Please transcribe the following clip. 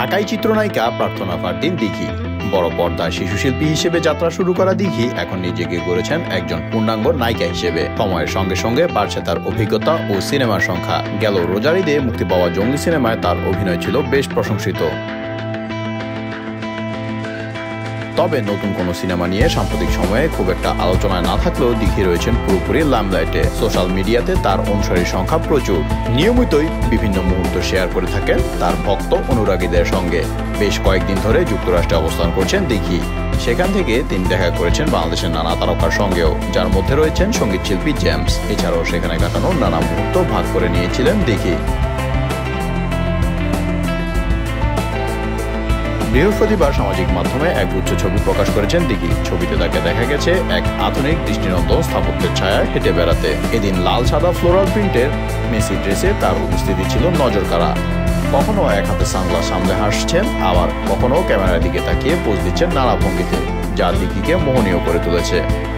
ঢাকাই চিত্রনায়িকা প্রার্থনা ফারদিন দিঘি বড় পর্দায় শিশুশিল্পী হিসেবে যাত্রা শুরু করা দিঘি এখন নিজেকে গড়েছেন একজন পূর্ণাঙ্গ নায়িকা হিসেবে। সময়ের সঙ্গে সঙ্গে বাড়ছে তার অভিজ্ঞতা ও সিনেমার সংখ্যা। গেল রোজার ঈদে মুক্তি পাওয়া জঙ্গলি সিনেমায় তার অভিনয় ছিল বেশ প্রশংসিত। তবে নতুন কোনো সিনেমা নিয়ে সাম্প্রতিক সময়ে খুব একটা আলোচনায় না থাকলেও দিঘি রয়েছেন পুরোপুরি লাইমলাইটে। সোশ্যাল মিডিয়াতে তার অনুসারীর সংখ্যা প্রচুর। নিয়মিতই বিভিন্ন মুহূর্ত শেয়ার করে থাকেন তার ভক্ত অনুরাগীদের সঙ্গে। বেশ কয়েকদিন ধরে যুক্তরাষ্ট্রে অবস্থান করছেন দিঘি। সেখান থেকে তিনি দেখা করেছেন বাংলাদেশের নানা তারকার সঙ্গেও, যার মধ্যে রয়েছেন সঙ্গীতশিল্পী জেমস। এছাড়াও সেখানে কাটানো নানা মুহূর্ত ভাগ করে নিয়েছিলেন দিঘি। বৃহস্পতিবার সামাজিক মাধ্যমে এক গুচ্ছ ছবি প্রকাশ করেছেন দিঘি। ছবিতে তাকে দেখা গেছে এক আধুনিক দৃষ্টিনন্দন স্থাপত্যের ছায়ায় হেঁটে বেড়াতে। এদিন লাল সাদা ফ্লোরাল প্রিন্টের মেসি ড্রেসে তার উপস্থিতি ছিল নজরকাড়া। কখনো এক হাতে সানগ্লাস সামলে হাসছেন, আবার কখনো ক্যামেরার দিকে তাকিয়ে পোজ দিচ্ছেন নানা ভঙ্গিতে, যা দিঘিকে মোহনীয় করে তুলেছে।